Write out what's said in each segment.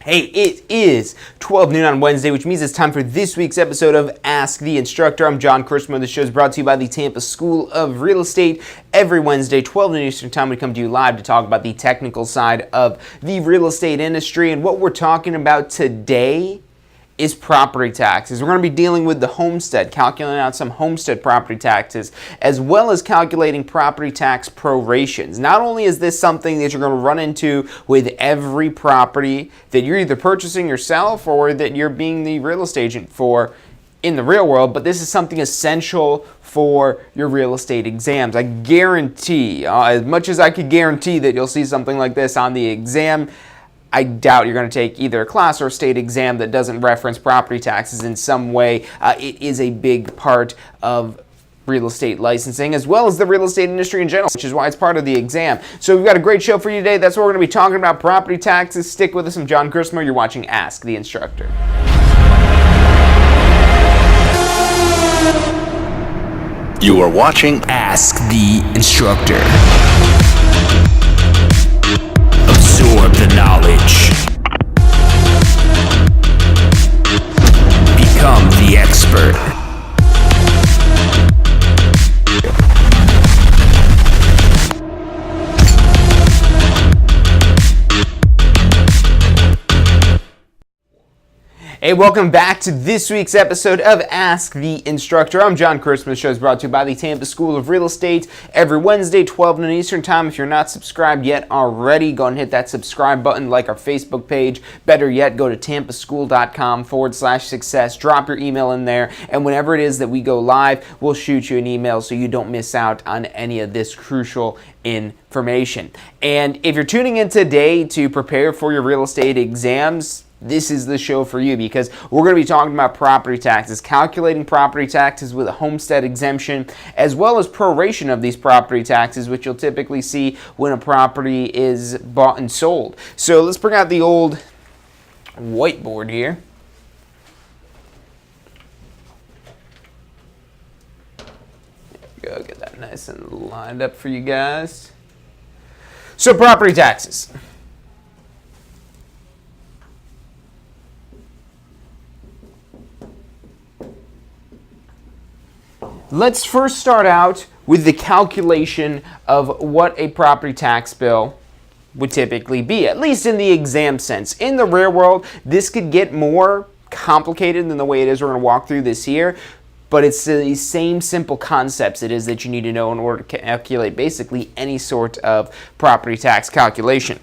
Hey, it is 12 noon on Wednesday, which means it's time for this week's episode of Ask the Instructor. I'm John Christman. The show is brought to you by the Tampa School of Real Estate. Every Wednesday, 12 noon Eastern Time, we come to you live to talk about the technical side of the real estate industry. And what we're talking about today is property taxes. We're going to be dealing with the homestead, calculating out some homestead property taxes, as well as calculating property tax prorations. Not only is this something that you're going to run into with every property that you're either purchasing yourself or that you're being the real estate agent for in the real world, but this is something essential for your real estate exams. I guarantee, as much as I could guarantee that you'll see something like this on the exam, I doubt you're going to take either a class or a state exam that doesn't reference property taxes in some way. It is a big part of real estate licensing, as well as the real estate industry in general, which is why it's part of the exam. So we've got a great show for you today. That's what we're going to be talking about, property taxes. Stick with us. I'm John Christmer. You're watching Ask the Instructor. You are watching Ask the Instructor. Absorb the knowledge. Become the expert. Hey, welcome back to this week's episode of Ask the Instructor. I'm John Christmas. The show is brought to you by the Tampa School of Real Estate every Wednesday, 12 noon Eastern Time. If you're not subscribed yet already, go and hit that subscribe button, like our Facebook page. Better yet, go to tampaschool.com/success. Drop your email in there, and whenever it is that we go live, we'll shoot you an email so you don't miss out on any of this crucial information. And if you're tuning in today to prepare for your real estate exams, this is the show for you, because we're going to be talking about property taxes, calculating property taxes with a homestead exemption, as well as proration of these property taxes, which you'll typically see when a property is bought and sold. So let's bring out the old whiteboard here. There we go, get that nice and lined up for you guys. So property taxes. Let's first start out with the calculation of what a property tax bill would typically be, at least in the exam sense. In the real world, this could get more complicated than the way it is we're going to walk through this here, but it's the same simple concepts it is that you need to know in order to calculate basically any sort of property tax calculation.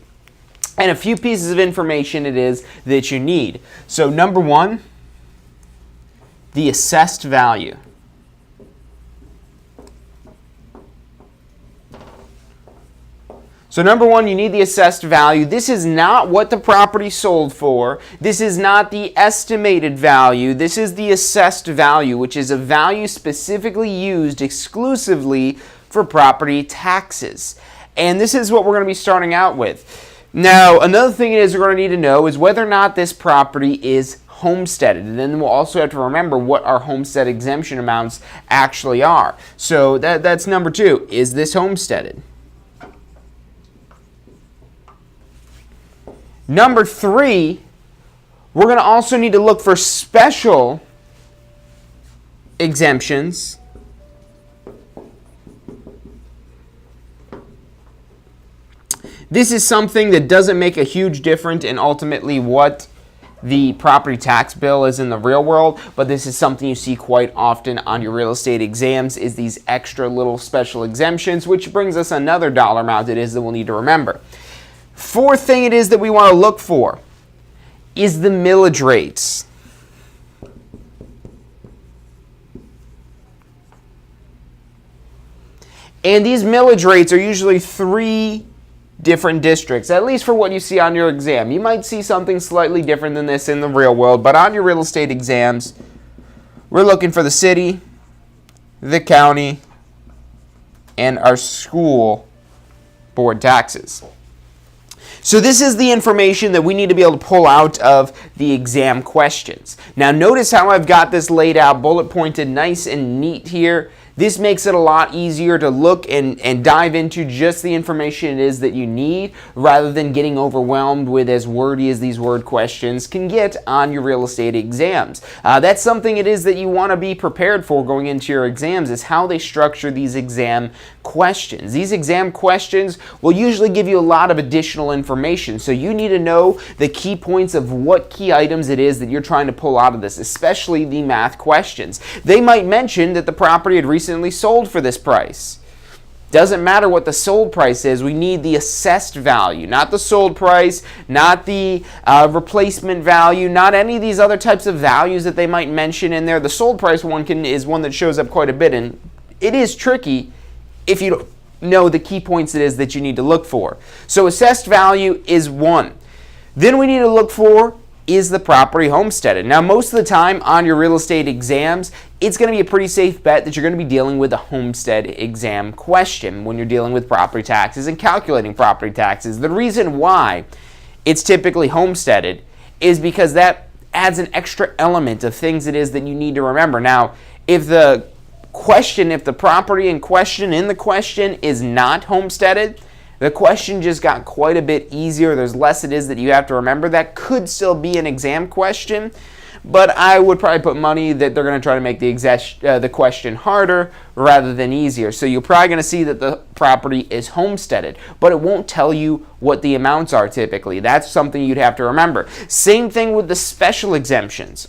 And a few pieces of information it is that you need. So number one, the assessed value. So number one, you need the assessed value. This is not what the property sold for. This is not the estimated value. This is the assessed value, which is a value specifically used exclusively for property taxes. And this is what we're going to be starting out with. Now, another thing is we're going to need to know is whether or not this property is homesteaded. And then we'll also have to remember what our homestead exemption amounts actually are. So that's number two. Is this homesteaded? Number three, we're going to also need to look for special exemptions. This is something that doesn't make a huge difference in ultimately what the property tax bill is in the real world, but this is something you see quite often on your real estate exams, is these extra little special exemptions, which brings us another dollar amount it is that we'll need to remember. Fourth thing it is that we want to look for is the millage rates. And these millage rates are usually three different districts, at least for what you see on your exam. You might see something slightly different than this in the real world, but on your real estate exams, we're looking for the city, the county, and our school board taxes. So this is the information that we need to be able to pull out of the exam questions. Now notice how I've got this laid out, bullet pointed, nice and neat here. This makes it a lot easier to look and dive into just the information it is that you need, rather than getting overwhelmed with as wordy as these word questions can get on your real estate exams. That's something it is that you want to be prepared for going into your exams, is how they structure these exam questions. These exam questions will usually give you a lot of additional information, so you need to know the key points of what key items it is that you're trying to pull out of this, especially the math questions. They might mention that the property had recently sold for this price. Doesn't matter what the sold price is, we need the assessed value, not the sold price, not the replacement value, not any of these other types of values that they might mention in there. The sold price one is one that shows up quite a bit, and it is tricky if you don't know the key points it is that you need to look for. So assessed value is one. Then we need to look for is the property homesteaded. Now, most of the time on your real estate exams, it's going to be a pretty safe bet that you're going to be dealing with a homestead exam question when you're dealing with property taxes and calculating property taxes. The reason why it's typically homesteaded is because that adds an extra element of things it is that you need to remember. Now, if the property in question is not homesteaded, the question just got quite a bit easier. There's less it is that you have to remember. That could still be an exam question, but I would probably put money that they're going to try to make the question harder rather than easier. So you're probably going to see that the property is homesteaded, but it won't tell you what the amounts are typically. That's something you'd have to remember. Same thing with the special exemptions.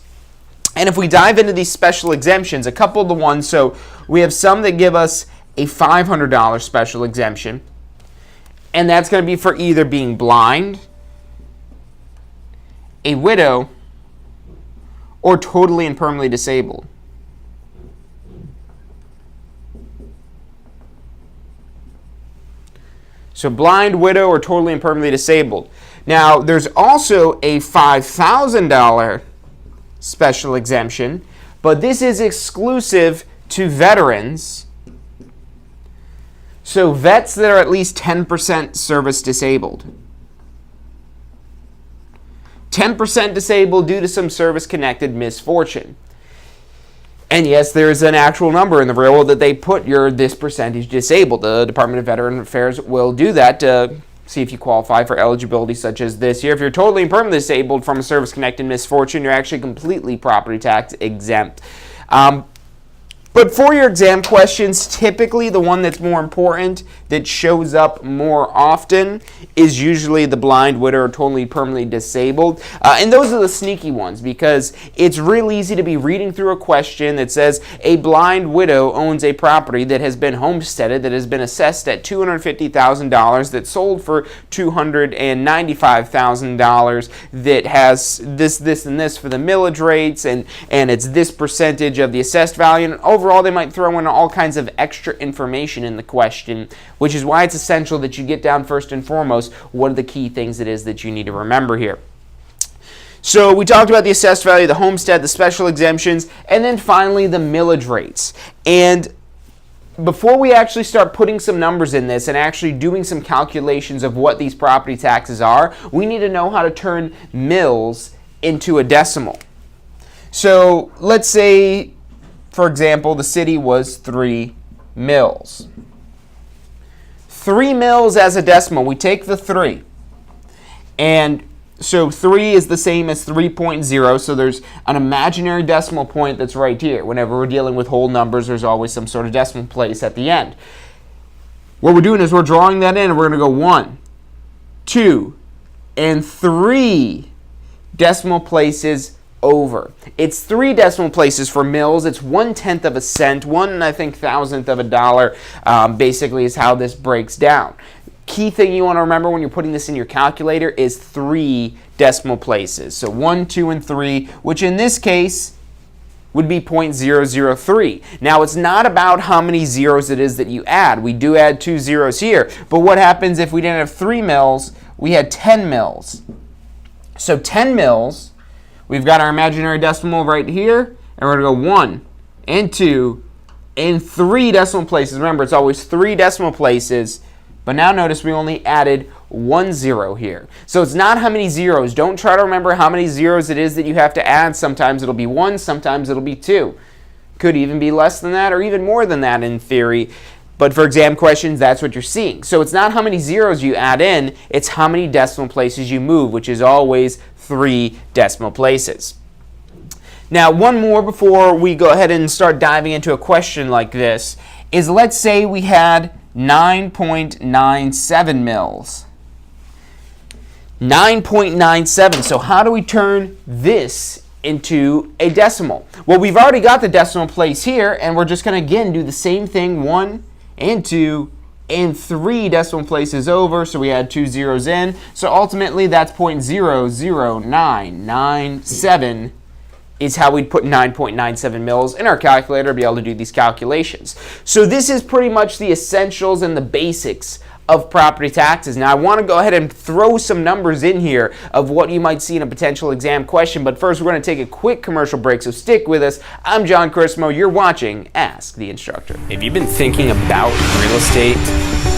And if we dive into these special exemptions, a couple of the ones, so we have some that give us a $500 special exemption, and that's going to be for either being blind, a widow, or totally and permanently disabled. So blind, widow, or totally and permanently disabled. Now, there's also a $5,000 special exemption, but this is exclusive to veterans. So vets that are at least 10% service disabled. 10% disabled due to some service-connected misfortune. And yes, there is an actual number in the real world that they put this percentage disabled. The Department of Veteran Affairs will do that to see if you qualify for eligibility such as this year. If you're totally and permanently disabled from a service-connected misfortune, you're actually completely property tax exempt. But for your exam questions, typically the one that's more important, that shows up more often, is usually the blind, widow, or totally permanently disabled. And those are the sneaky ones, because it's real easy to be reading through a question that says a blind widow owns a property that has been homesteaded, that has been assessed at $250,000, that sold for $295,000, that has this, and this for the millage rates, and it's this percentage of the assessed value. And overall, they might throw in all kinds of extra information in the question, which is why it's essential that you get down first and foremost what are the key things it is that you need to remember here. So we talked about the assessed value, the homestead, the special exemptions, and then finally the millage rates. And before we actually start putting some numbers in this and actually doing some calculations of what these property taxes are, we need to know how to turn mills into a decimal. So let's say, for example, the city was 3 mills. 3 mills as a decimal, we take the 3. And so 3 is the same as 3.0, so there's an imaginary decimal point that's right here. Whenever we're dealing with whole numbers, there's always some sort of decimal place at the end. What we're doing is we're drawing that in, and we're going to go 1, 2, and 3 decimal places over. It's 3 decimal places for mills. It's 1/10 of a cent, 1/thousandth of a dollar, basically is how this breaks down. Key thing you want to remember when you're putting this in your calculator is 3 decimal places. So 1, 2, and 3, which in this case would be 0.003. Now, it's not about how many zeros it is that you add. We do add 2 zeros here, but what happens if we didn't have 3 mills, we had 10 mills. So 10 mills, we've got our imaginary decimal right here, and we're going to go 1 and 2 and 3 decimal places. Remember, it's always 3 decimal places, but now notice we only added 1 zero here. So it's not how many zeros. Don't try to remember how many zeros it is that you have to add. Sometimes it'll be 1, sometimes it'll be 2. Could even be less than that or even more than that in theory. But for exam questions, that's what you're seeing. So it's not how many zeros you add in, it's how many decimal places you move, which is always 3 decimal places. Now, one more before we go ahead and start diving into a question like this is, let's say we had 9.97 mils. 9.97. So how do we turn this into a decimal? Well, we've already got the decimal place here, and we're just going to again do the same thing, 1 and 2 and 3 decimal places over, so we add 2 zeros in. So ultimately that's 0.00997 is how we'd put 9.97 mils in our calculator to be able to do these calculations. So this is pretty much the essentials and the basics of property taxes. Now I want to go ahead and throw some numbers in here of what you might see in a potential exam question, but first we're going to take a quick commercial break, so stick with us. I'm John Chrismo, you're watching Ask the Instructor. If you've been thinking about real estate,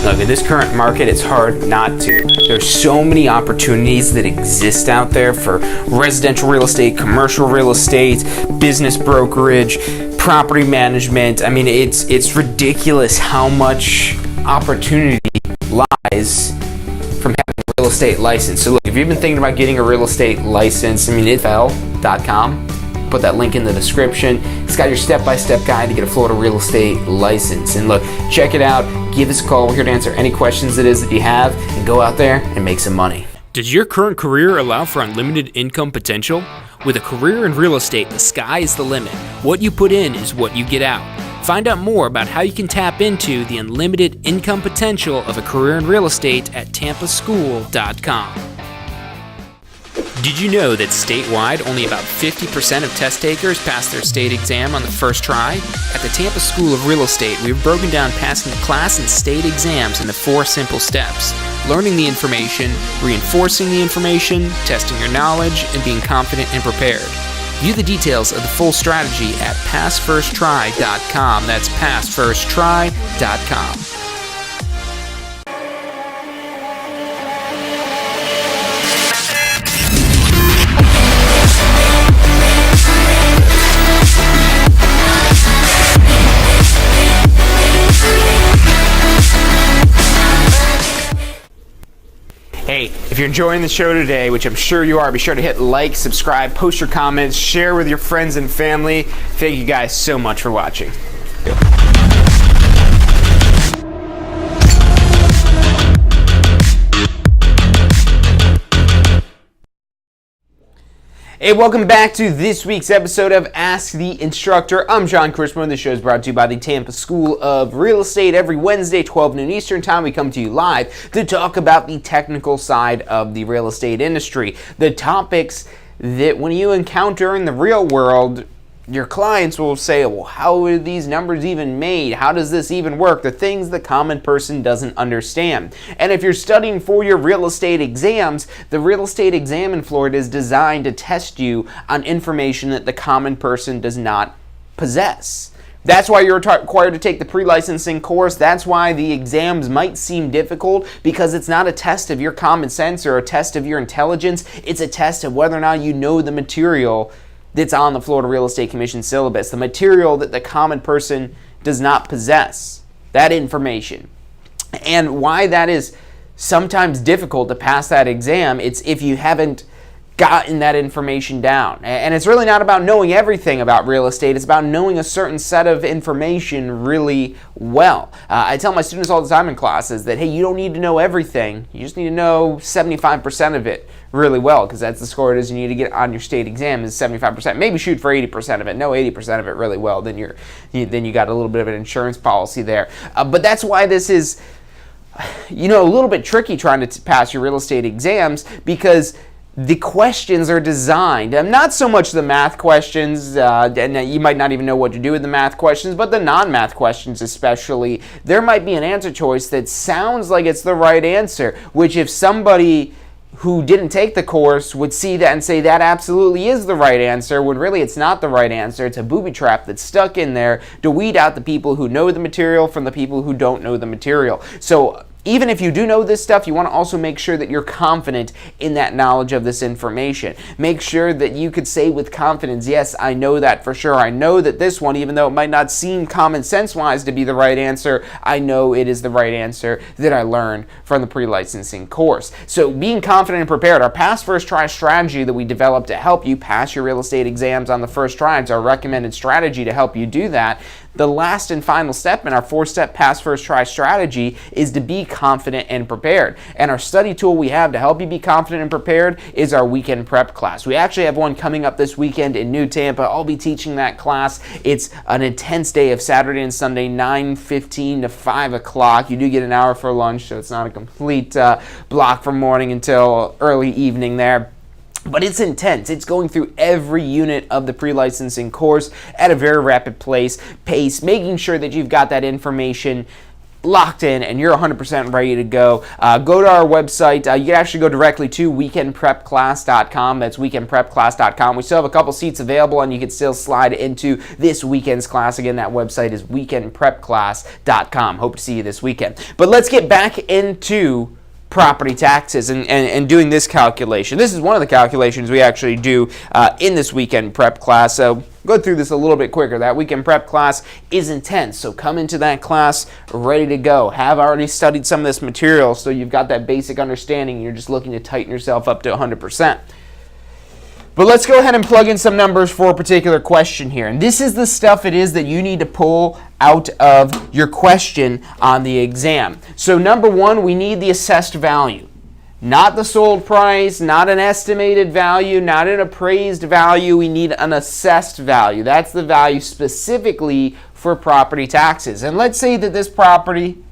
look, in this current market, it's hard not to. There's so many opportunities that exist out there for residential real estate, commercial real estate, business brokerage, property management. I mean, it's ridiculous how much opportunity lies from having a real estate license. So look, if you've been thinking about getting a real estate license, I mean, itfl.com, put that link in the description. It's got your step-by-step guide to get a Florida real estate license. And look, check it out, give us a call. We're here to answer any questions it is that you have, and go out there and make some money. Does your current career allow for unlimited income potential? With a career in real estate, the sky is the limit. What you put in is what you get out. Find out more about how you can tap into the unlimited income potential of a career in real estate at tampaschool.com. Did you know that statewide only about 50% of test takers pass their state exam on the first try? At the Tampa School of Real Estate, we've broken down passing the class and state exams into 4 simple steps: learning the information, reinforcing the information, testing your knowledge, and being confident and prepared. View the details of the full strategy at passfirsttry.com. That's passfirsttry.com. Hey, if you're enjoying the show today, which I'm sure you are, be sure to hit like, subscribe, post your comments, share with your friends and family. Thank you guys so much for watching. Hey, welcome back to this week's episode of Ask the Instructor. I'm John Chrismo, and the show is brought to you by the Tampa School of Real Estate. Every Wednesday, 12 noon Eastern Time, we come to you live to talk about the technical side of the real estate industry. The topics that when you encounter in the real world, your clients will say, well, how are these numbers even made? How does this even work? The things the common person doesn't understand. And if you're studying for your real estate exams, the real estate exam in Florida is designed to test you on information that the common person does not possess. That's why you're required to take the pre-licensing course. That's why the exams might seem difficult, because it's not a test of your common sense or a test of your intelligence. It's a test of whether or not you know the material that's on the Florida Real Estate Commission syllabus, the material that the common person does not possess, that information. And why that is sometimes difficult to pass that exam, it's if you haven't gotten that information down. And it's really not about knowing everything about real estate, it's about knowing a certain set of information really well. I tell my students all the time in classes that, hey, you don't need to know everything, you just need to know 75% of it really well, because that's the score it is you need to get on your state exam is 75%. Maybe shoot for 80% of it. Know 80% of it really well, then you got a little bit of an insurance policy there. But that's why this is, a little bit tricky trying to pass your real estate exams, because the questions are designed, not so much the math questions, and you might not even know what to do with the math questions, but the non-math questions especially. There might be an answer choice that sounds like it's the right answer, which if somebody who didn't take the course would see that and say that absolutely is the right answer, when really it's not the right answer. It's a booby trap that's stuck in there to weed out the people who know the material from the people who don't know the material. So even if you do know this stuff, you want to also make sure that you're confident in that knowledge of this information. Make sure that you could say with confidence, yes, I know that for sure. I know that this one, even though it might not seem common sense-wise to be the right answer, I know it is the right answer that I learned from the pre-licensing course. So being confident and prepared, our pass first try strategy that we developed to help you pass your real estate exams on the first try. It's our recommended strategy to help you do that. The last and final step in our 4-step pass first try strategy is to be confident and prepared. And our study tool we have to help you be confident and prepared is our weekend prep class. We actually have one coming up this weekend in New Tampa. I'll be teaching that class. It's an intense day of Saturday and Sunday, 9:15 to 5 o'clock. You do get an hour for lunch, so it's not a complete block from morning until early evening there. But it's intense. It's going through every unit of the pre-licensing course at a very rapid pace, making sure that you've got that information locked in and you're 100% ready to go. Go to our website. You can actually go directly to weekendprepclass.com. That's weekendprepclass.com. We still have a couple seats available and you can still slide into this weekend's class. Again, that website is weekendprepclass.com. Hope to see you this weekend. But let's get back into property taxes and doing this calculation. This is one of the calculations we actually do in this weekend prep class. So go through this a little bit quicker. That weekend prep class is intense. So come into that class ready to go. Have already studied some of this material so you've got that basic understanding and you're just looking to tighten yourself up to 100%. But let's go ahead and plug in some numbers for a particular question here. And this is the stuff it is that you need to pull out of your question on the exam. So number one, we need the assessed value. Not the sold price, not an estimated value, not an appraised value. We need an assessed value. That's the value specifically for property taxes. And let's say that this property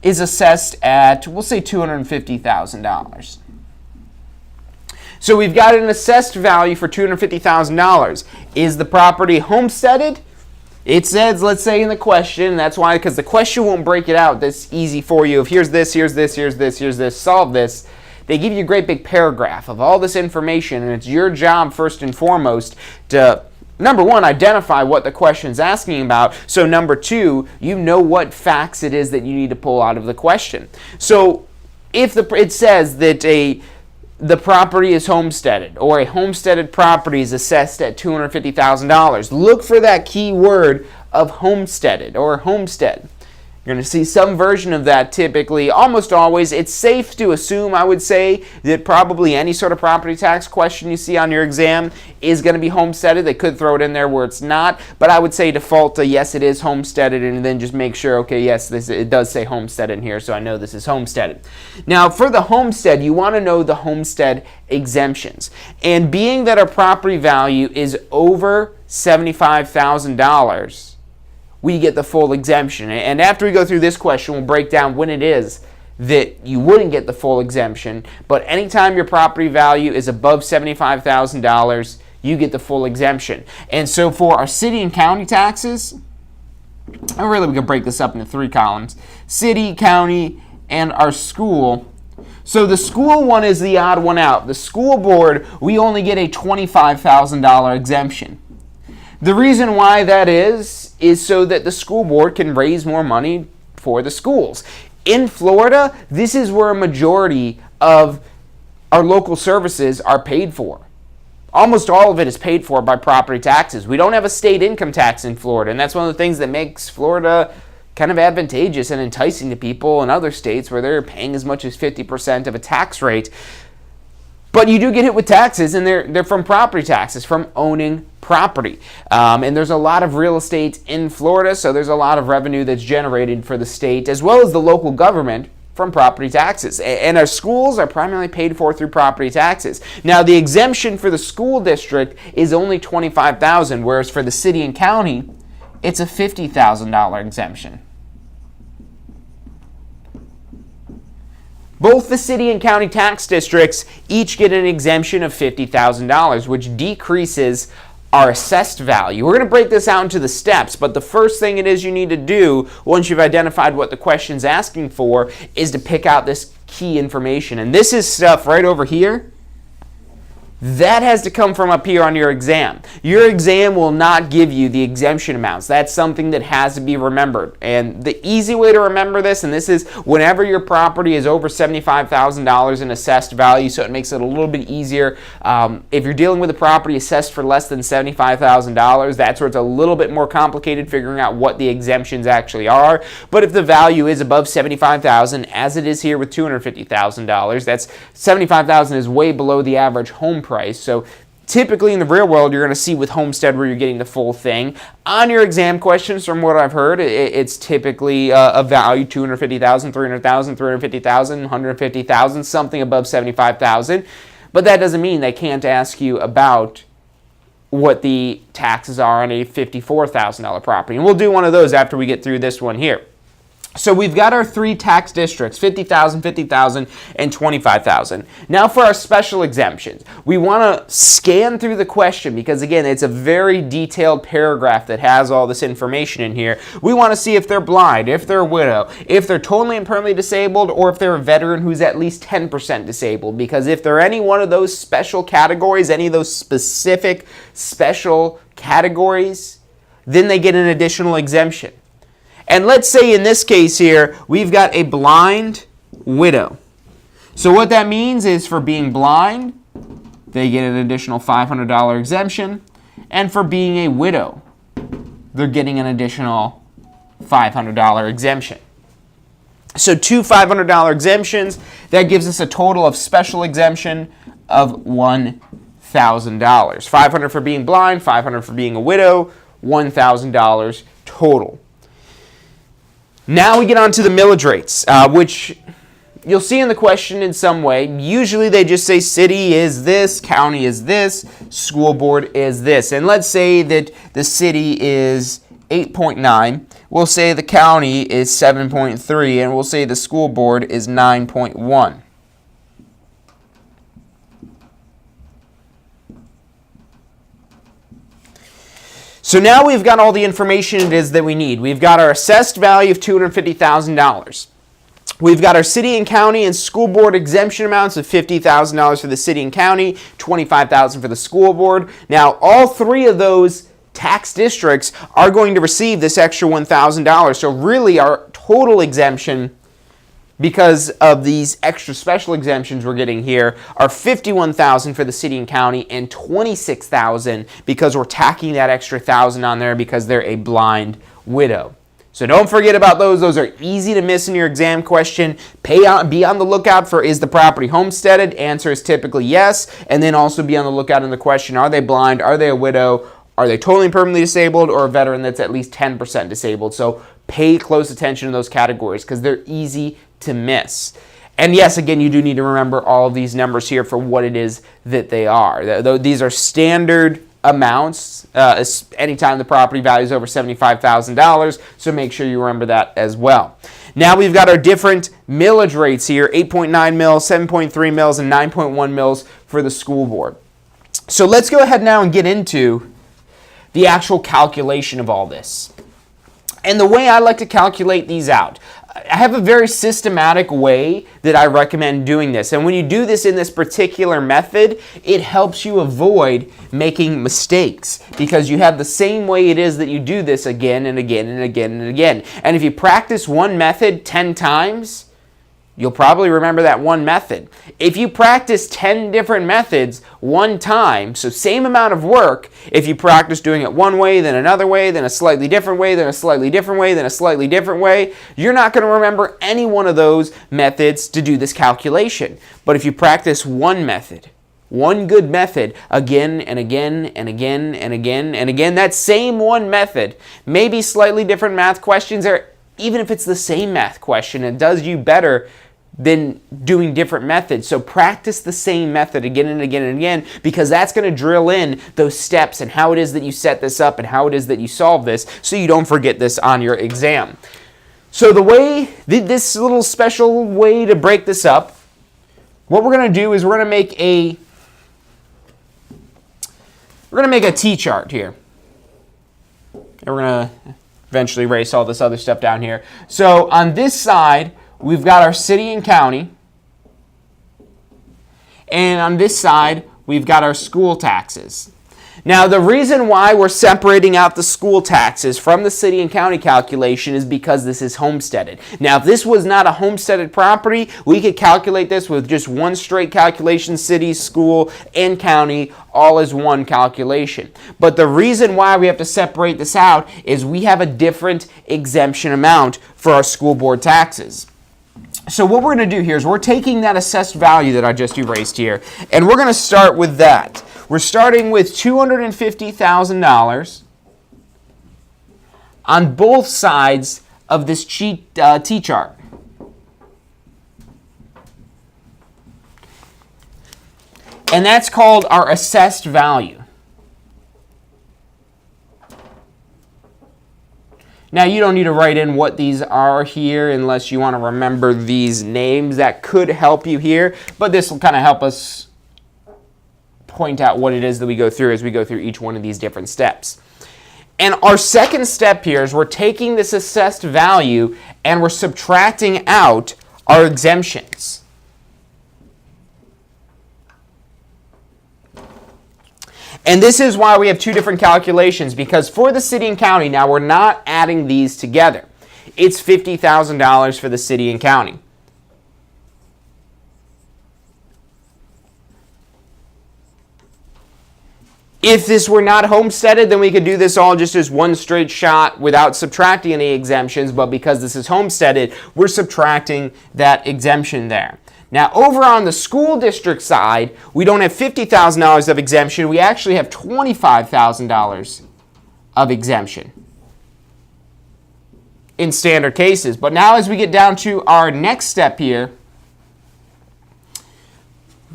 is assessed at, we'll say $250,000. So we've got an assessed value for $250,000. Is the property homesteaded? It says, let's say in the question, that's why, because the question won't break it out this easy for you. If here's this, here's this, here's this, here's this, solve this. They give you a great big paragraph of all this information, and it's your job first and foremost to, number one, identify what the question's asking about. So number two, you know what facts it is that you need to pull out of the question. So if it says that the property is homesteaded, or a homesteaded property is assessed at $250,000. Look for that key word of homesteaded or homestead. You're going to see some version of that typically, almost always. It's safe to assume, I would say, that probably any sort of property tax question you see on your exam is going to be homesteaded. They could throw it in there where it's not, but I would say default to yes, it is homesteaded, and then just make sure, okay, yes, it does say homestead in here, so I know this is homesteaded. Now, for the homestead, you want to know the homestead exemptions. And being that our property value is over $75,000, we get the full exemption. And after we go through this question, we'll break down when it is that you wouldn't get the full exemption. But anytime your property value is above $75,000, you get the full exemption. And so for our city and county taxes, and really we can break this up into 3 columns: city, county, and our school. So the school one is the odd one out. The school board, we only get a $25,000 exemption. The reason why that is so that the school board can raise more money for the schools. In Florida, this is where a majority of our local services are paid for. Almost all of it is paid for by property taxes. We don't have a state income tax in Florida, and that's one of the things that makes Florida kind of advantageous and enticing to people in other states where they're paying as much as 50% of a tax rate. But you do get hit with taxes, and they're from property taxes, from owning property. And there's a lot of real estate in Florida, so there's a lot of revenue that's generated for the state, as well as the local government, from property taxes. And our schools are primarily paid for through property taxes. Now, the exemption for the school district is only $25,000, whereas for the city and county, it's a $50,000 exemption. Both the city and county tax districts each get an exemption of $50,000, which decreases our assessed value. We're going to break this out into the steps, but the first thing it is you need to do once you've identified what the question's asking for is to pick out this key information. And this is stuff right over here That has to come from up here on your exam. Your exam will not give you the exemption amounts. That's something that has to be remembered. And the easy way to remember this, and this is whenever your property is over $75,000 in assessed value, so it makes it a little bit easier. If you're dealing with a property assessed for less than $75,000, that's where it's a little bit more complicated figuring out what the exemptions actually are. But if the value is above $75,000, as it is here with $250,000, that's $75,000 is way below the average home price. So typically in the real world, you're going to see with Homestead where you're getting the full thing. On your exam questions, from what I've heard, it's typically a value $250,000, $300,000, $350,000, $150,000, something above $75,000. But that doesn't mean they can't ask you about what the taxes are on a $54,000 property. And we'll do one of those after we get through this one here. So we've got our three tax districts, $50,000, $50,000, and $25,000. Now for our special exemptions, we want to scan through the question because, again, it's a very detailed paragraph that has all this information in here. We want to see if they're blind, if they're a widow, if they're totally and permanently disabled, or if they're a veteran who's at least 10% disabled. Because if they're any one of those special categories, any of those specific special categories, then they get an additional exemption. And let's say in this case here, we've got a blind widow. So what that means is for being blind, they get an additional $500 exemption. And for being a widow, they're getting an additional $500 exemption. So two $500 exemptions, that gives us a total of special exemption of $1,000. $500 for being blind, $500 for being a widow, $1,000 total. Now we get on to the millage rates, which you'll see in the question in some way. Usually they just say city is this, county is this, school board is this. And let's say that the city is 8.9. We'll say the county is 7.3, and we'll say the school board is 9.1. So now we've got all the information it is that we need. We've got our assessed value of $250,000. We've got our city and county and school board exemption amounts of $50,000 for the city and county, $25,000 for the school board. Now, all three of those tax districts are going to receive this extra $1,000. So really our total exemption, because of these extra special exemptions we're getting here, are $51,000 for the city and county and $26,000 because we're tacking that extra $1,000 on there because they're a blind widow. So don't forget about those. Those are easy to miss in your exam question. Be on the lookout for, is the property homesteaded? Answer is typically yes. And then also be on the lookout in the question, are they blind? Are they a widow? Are they totally and permanently disabled, or a veteran that's at least 10% disabled? So pay close attention to those categories because they're easy to miss. And yes, again, you do need to remember all of these numbers here for what it is that they are. These are standard amounts anytime the property value is over $75,000, so make sure you remember that as well. Now we've got our different millage rates here, 8.9 mils, 7.3 mils, and 9.1 mils for the school board. So let's go ahead now and get into the actual calculation of all this. And the way I like to calculate these out, I have a very systematic way that I recommend doing this. And when you do this in this particular method, it helps you avoid making mistakes because you have the same way it is that you do this again and again and again and again. And if you practice one method 10 times, you'll probably remember that one method. If you practice 10 different methods one time, so same amount of work, if you practice doing it one way, then another way, then a slightly different way, then a slightly different way, then a slightly different way, you're not going to remember any one of those methods to do this calculation. But if you practice one method, one good method, again and again and again and again and again, that same one method, maybe slightly different math questions, or even if it's the same math question, it does you better than doing different methods. So practice the same method again and again and again, because that's going to drill in those steps and how it is that you set this up and how it is that you solve this so you don't forget this on your exam. So the way, this little special way to break this up, what we're going to do is we're going to make a T-chart here. And we're going to eventually erase all this other stuff down here. So on this side, we've got our city and county. And on this side, we've got our school taxes. Now, the reason why we're separating out the school taxes from the city and county calculation is because this is homesteaded. Now, if this was not a homesteaded property, we could calculate this with just one straight calculation, city, school, and county, all as one calculation. But the reason why we have to separate this out is we have a different exemption amount for our school board taxes. So what we're going to do here is we're taking that assessed value that I just erased here, and we're going to start with that. We're starting with $250,000 on both sides of this T-chart. And that's called our assessed value. Now, you don't need to write in what these are here unless you want to remember these names. That could help you here, but this will kind of help us point out what it is that we go through as we go through each one of these different steps. And our second step here is we're taking this assessed value and we're subtracting out our exemptions. And this is why we have two different calculations, because for the city and county, now we're not adding these together. It's $50,000 for the city and county. If this were not homesteaded, then we could do this all just as one straight shot without subtracting any exemptions, but because this is homesteaded, we're subtracting that exemption there. Now, over on the school district side, we don't have $50,000 of exemption, we actually have $25,000 of exemption in standard cases. But now as we get down to our next step here,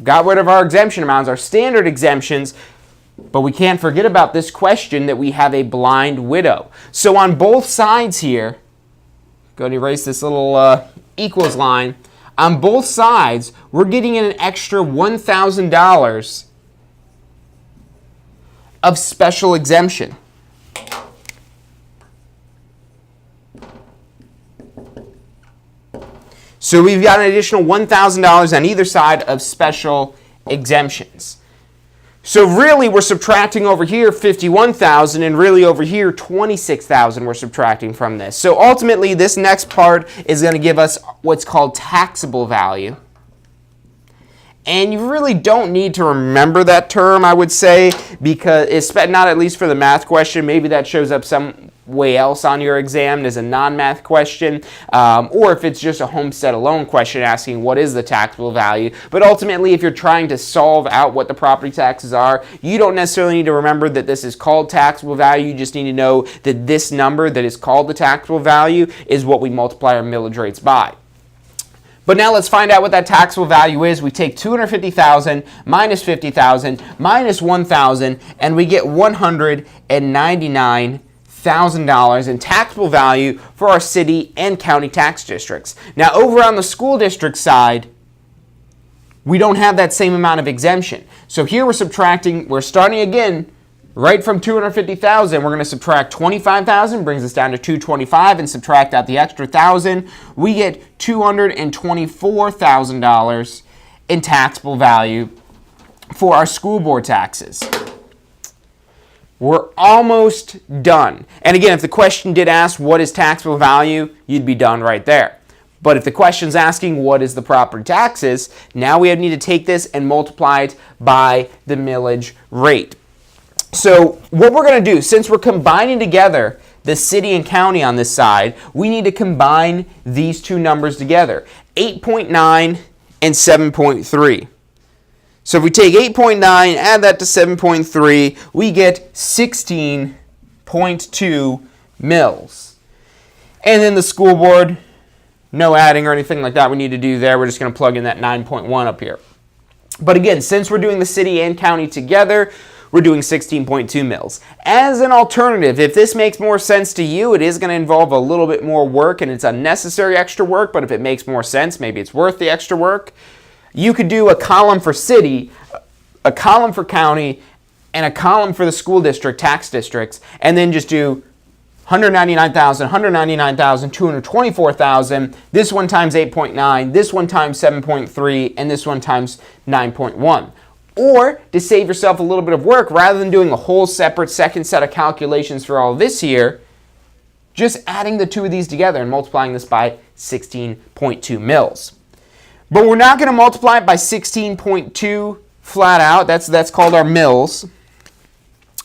got rid of our exemption amounts, our standard exemptions, but we can't forget about this question that we have a blind widow. So on both sides here, go and erase this little equals line. On both sides, we're getting an extra $1,000 of special exemption. So we've got an additional $1,000 on either side of special exemptions. So really, we're subtracting over here $51,000, and really over here $26,000 we're subtracting from this. So ultimately, this next part is going to give us what's called taxable value. And you really don't need to remember that term, I would say, because it's not at least for the math question. Maybe that shows up some way else on your exam as a non-math question, or if it's just a homestead alone question asking what is the taxable value. But ultimately, if you're trying to solve out what the property taxes are, you don't necessarily need to remember that this is called taxable value. You just need to know that this number that is called the taxable value is what we multiply our millage rates by. But now let's find out what that taxable value is. We take $250,000 minus $50,000 minus $1,000, and we get $199,000 in taxable value for our city and county tax districts. Now, over on the school district side, we don't have that same amount of exemption. So here we're starting again right from $250,000. We're going to subtract $25,000, brings us down to $225, and subtract out the extra $1,000. We get $224,000 in taxable value for our school board taxes. We're almost done. And again, if the question did ask what is taxable value, you'd be done right there. But if the question's asking what is the property taxes, now we need to take this and multiply it by the millage rate. So what we're going to do, since we're combining together the city and county on this side, we need to combine these two numbers together, 8.9 and 7.3. So if we take 8.9, add that to 7.3, we get 16.2 mils. And then the school board, no adding or anything like that we need to do there. We're just going to plug in that 9.1 up here. But again, since we're doing the city and county together, we're doing 16.2 mils. As an alternative, if this makes more sense to you, it is going to involve a little bit more work and it's unnecessary extra work, but if it makes more sense, maybe it's worth the extra work, you could do a column for city, a column for county, and a column for the school district, tax districts, and then just do 199,000, 199,000, 224,000, this one times 8.9, this one times 7.3, and this one times 9.1. Or to save yourself a little bit of work, rather than doing a whole separate second set of calculations for all this here, just adding the two of these together and multiplying this by 16.2 mils. But we're not going to multiply it by 16.2 flat out. That's called our mils.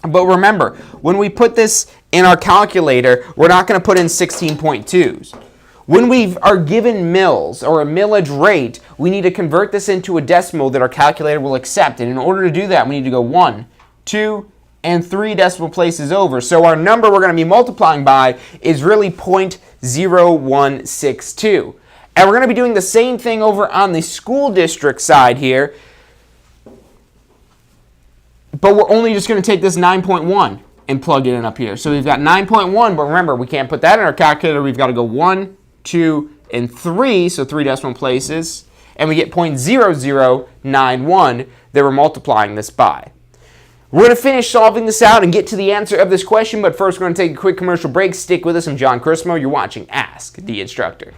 But remember, when we put this in our calculator, we're not going to put in 16.2s. When we are given mils or a millage rate, we need to convert this into a decimal that our calculator will accept. And in order to do that, we need to go 1, 2, and 3 decimal places over. So our number we're going to be multiplying by is really 0.0162. And we're going to be doing the same thing over on the school district side here. But we're only just going to take this 9.1 and plug it in up here. So we've got 9.1, but remember, we can't put that in our calculator. We've got to go 1, 2, and 3, so 3 decimal places, and we get 0.0091 that we're multiplying this by. We're going to finish solving this out and get to the answer of this question, but first we're going to take a quick commercial break. Stick with us. I'm John Chrismo. You're watching Ask the Instructor.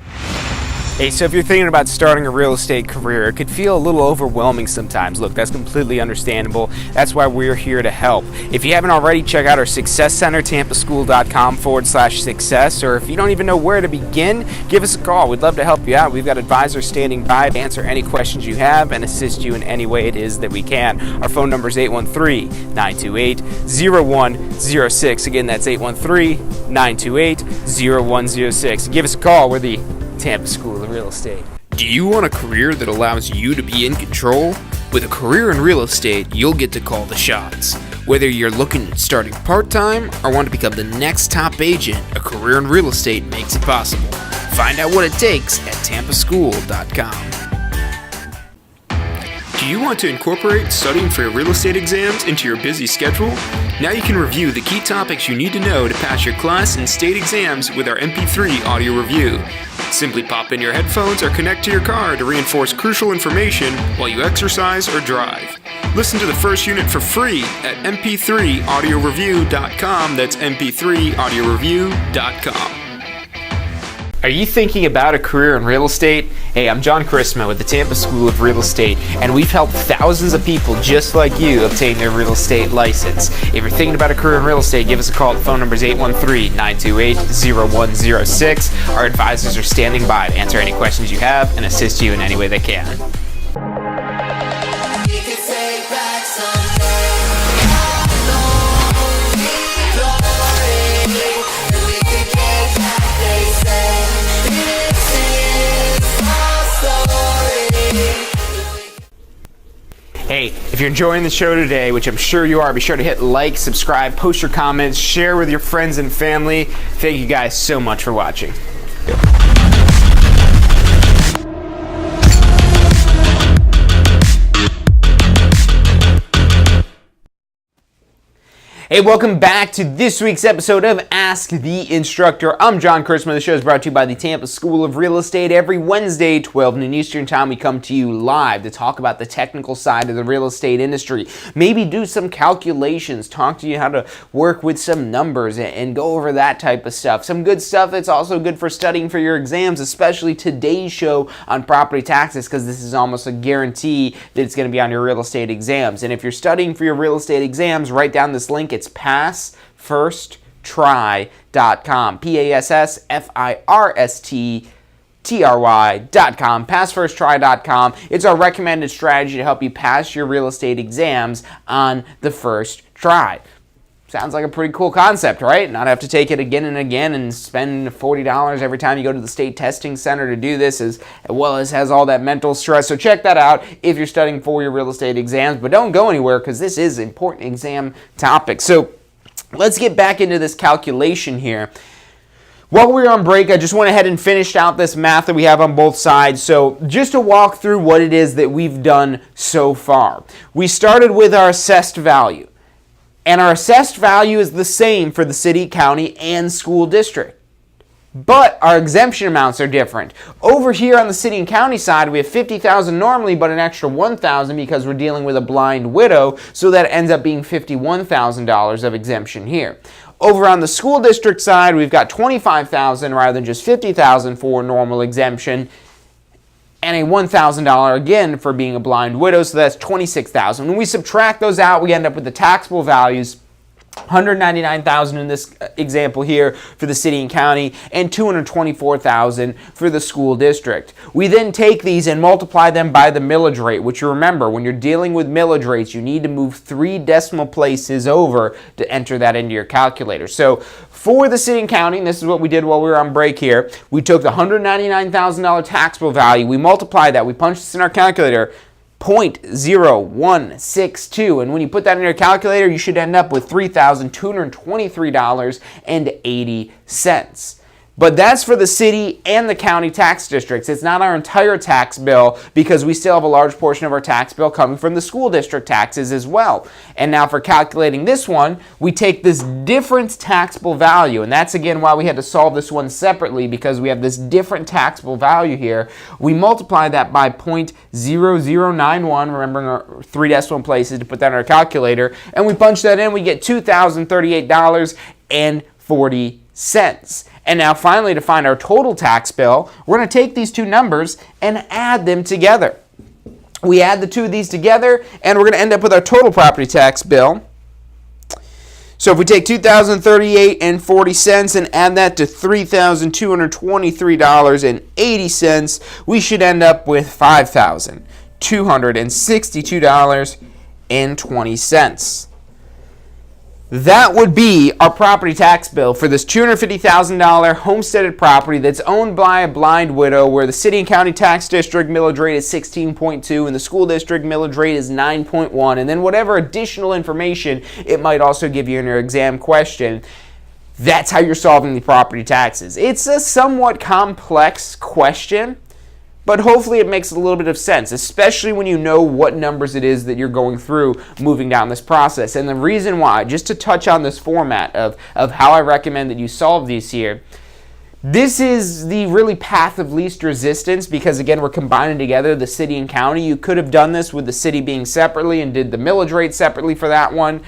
Hey, so if you're thinking about starting a real estate career, it could feel a little overwhelming sometimes. Look, that's completely understandable. That's why we're here to help. If you haven't already, check out our Success Center, tampaschool.com/success, or if you don't even know where to begin, give us a call. We'd love to help you out. We've got advisors standing by to answer any questions you have and assist you in any way it is that we can. Our phone number is 813-928-0106. Again, that's 813-928-0106. Give us a call. We're the Tampa School of Real Estate. Do you want a career that allows you to be in control? With a career in real estate, you'll get to call the shots. Whether you're looking at starting part-time or want to become the next top agent, a career in real estate makes it possible. Find out what it takes at tampaschool.com. Do you want to incorporate studying for your real estate exams into your busy schedule? Now you can review the key topics you need to know to pass your class and state exams with our MP3 audio review. Simply pop in your headphones or connect to your car to reinforce crucial information while you exercise or drive. Listen to the first unit for free at mp3audioreview.com. That's mp3audioreview.com. Are you thinking about a career in real estate? Hey, I'm John Chrismo with the Tampa School of Real Estate, and we've helped thousands of people just like you obtain their real estate license. If you're thinking about a career in real estate, give us a call. The phone number is 813-928-0106. Our advisors are standing by to answer any questions you have and assist you in any way they can. Hey, if you're enjoying the show today, which I'm sure you are, be sure to hit like, subscribe, post your comments, share with your friends and family. Thank you guys so much for watching. Hey, welcome back to this week's episode of Ask the Instructor. I'm John Kurtzman. The show is brought to you by the Tampa School of Real Estate. Every Wednesday, 12 noon Eastern Time, we come to you live to talk about the technical side of the real estate industry. Maybe do some calculations, talk to you how to work with some numbers and go over that type of stuff. Some good stuff that's also good for studying for your exams, especially today's show on property taxes, because this is almost a guarantee that it's going to be on your real estate exams. And if you're studying for your real estate exams, write down this link. It's passfirsttry.com. passfirsttry.com. passfirsttry.com. It's our recommended strategy to help you pass your real estate exams on the first try. Sounds like a pretty cool concept, right? Not have to take it again and again and spend $40 every time you go to the state testing center to do this, as well as has all that mental stress. So check that out if you're studying for your real estate exams, but don't go anywhere because this is an important exam topic. So let's get back into this calculation here. While we were on break, I just went ahead and finished out this math that we have on both sides. So just to walk through what it is that we've done so far. We started with our assessed value. And our assessed value is the same for the city, county, and school district. But our exemption amounts are different. Over here on the city and county side, we have $50,000 normally, but an extra $1,000 because we're dealing with a blind widow, so that ends up being $51,000 of exemption here. Over on the school district side, we've got $25,000 rather than just $50,000 for normal exemption. and a $1,000 again for being a blind widow, so that's $26,000. When we subtract those out, we end up with the taxable values, $199,000 in this example here for the city and county, and $224,000 for the school district. We then take these and multiply them by the millage rate, which you remember, when you're dealing with millage rates, you need to move 3 decimal places over to enter that into your calculator. So for the city and county, and this is what we did while we were on break here, we took the $199,000 taxable value, we multiplied that, we punched this in our calculator, 0.0162, and when you put that in your calculator, you should end up with $3,223.80. But that's for the city and the county tax districts. It's not our entire tax bill because we still have a large portion of our tax bill coming from the school district taxes as well. And now for calculating this one, we take this different taxable value, and that's again why we had to solve this one separately, because we have this different taxable value here. We multiply that by 0.0091, remembering our 3 decimal places to put that in our calculator, and we punch that in, we get $2,038.40. And now finally, to find our total tax bill, we're going to take these two numbers and add them together. We add the two of these together, and we're going to end up with our total property tax bill. So if we take $2,038.40 and add that to $3,223.80, we should end up with $5,262.20. That would be our property tax bill for this $250,000 homesteaded property that's owned by a blind widow, where the city and county tax district millage rate is 16.2 and the school district millage rate is 9.1, and then whatever additional information it might also give you in your exam question. That's how you're solving the property taxes. It's a somewhat complex question, but hopefully it makes a little bit of sense, especially when you know what numbers it is that you're going through moving down this process. And the reason why, just to touch on this format of how I recommend that you solve these here, this is the really path of least resistance, because again, we're combining together the city and county. You could have done this with the city being separately and did the millage rate separately for that one,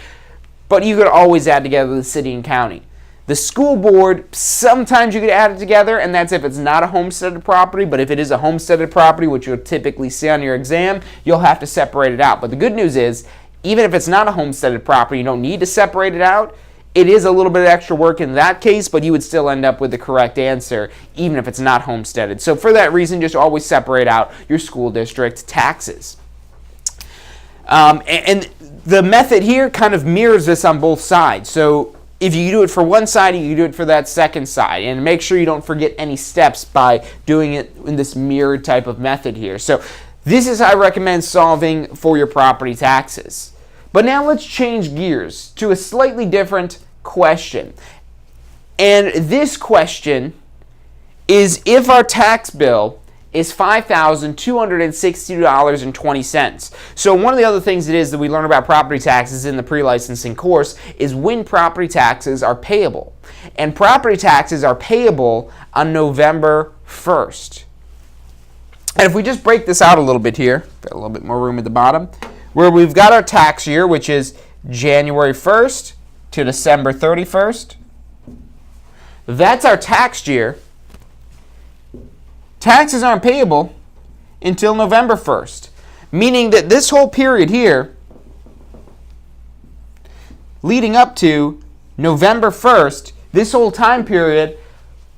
but you could always add together the city and county. The school board, sometimes you could add it together, and that's if it's not a homesteaded property, but if it is a homesteaded property, which you'll typically see on your exam, you'll have to separate it out. But the good news is, even if it's not a homesteaded property, you don't need to separate it out. It is a little bit of extra work in that case, but you would still end up with the correct answer, even if it's not homesteaded. So for that reason, just always separate out your school district taxes. And the method here kind of mirrors this on both sides. So if you do it for one side, you do it for that second side. And make sure you don't forget any steps by doing it in this mirrored type of method here. So this is how I recommend solving for your property taxes. But now let's change gears to a slightly different question. And this question is if our tax bill is $5,262.20. So one of the other things it is that we learn about property taxes in the pre-licensing course is when property taxes are payable. And property taxes are payable on November 1st. And if we just break this out a little bit here, got a little bit more room at the bottom, where we've got our tax year, which is January 1st to December 31st. That's our tax year. Taxes aren't payable until November 1st, meaning that this whole period here, leading up to November 1st, this whole time period,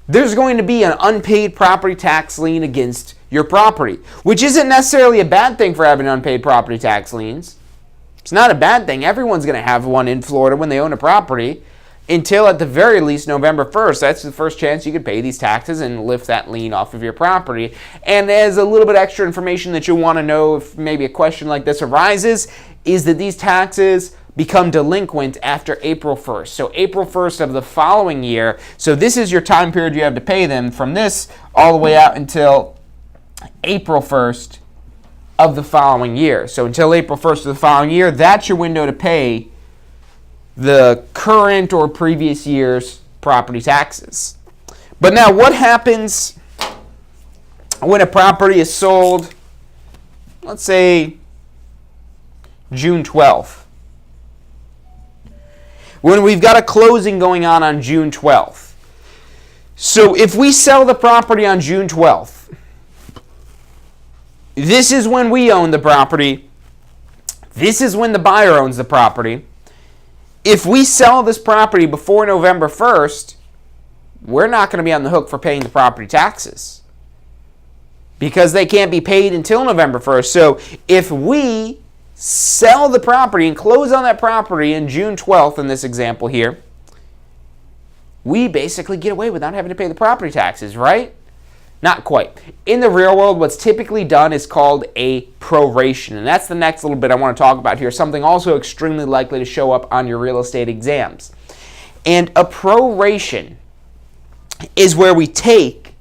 there's going to be an unpaid property tax lien against your property, which isn't necessarily a bad thing for having unpaid property tax liens. It's not a bad thing. Everyone's going to have one in Florida when they own a property, until at the very least November 1st. That's the first chance you could pay these taxes and lift that lien off of your property. And as a little bit extra information that you'll want to know if maybe a question like this arises, is that these taxes become delinquent after April 1st. So April 1st of the following year. So this is your time period you have to pay them from this all the way out until April 1st of the following year. So until April 1st of the following year, that's your window to pay the current or previous year's property taxes. But now what happens when a property is sold, let's say June 12th? When we've got a closing going on June 12th. So if we sell the property on June 12th, this is when we own the property. This is when the buyer owns the property. If we sell this property before November 1st, we're not going to be on the hook for paying the property taxes because they can't be paid until November 1st. So if we sell the property and close on that property in June 12th in this example here, we basically get away with not having to pay the property taxes, right? Not quite. In the real world, what's typically done is called a proration, and that's the next little bit I want to talk about here, something also extremely likely to show up on your real estate exams. And a proration is where we take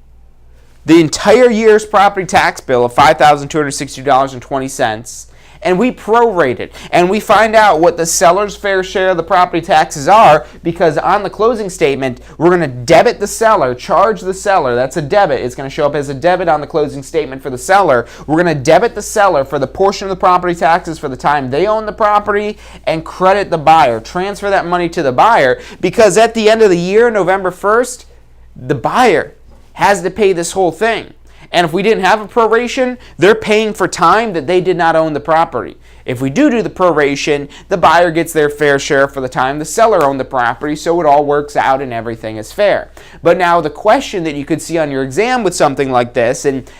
the entire year's property tax bill of $5,260.20 and we prorate it, and we find out what the seller's fair share of the property taxes are, because on the closing statement, we're going to debit the seller, charge the seller. That's a debit. It's going to show up as a debit on the closing statement for the seller. We're going to debit the seller for the portion of the property taxes for the time they own the property and credit the buyer, transfer that money to the buyer, because at the end of the year, November 1st, the buyer has to pay this whole thing. And if we didn't have a proration, they're paying for time that they did not own the property. If we do the proration, the buyer gets their fair share for the time the seller owned the property, so it all works out and everything is fair. But now the question that you could see on your exam with something like this, and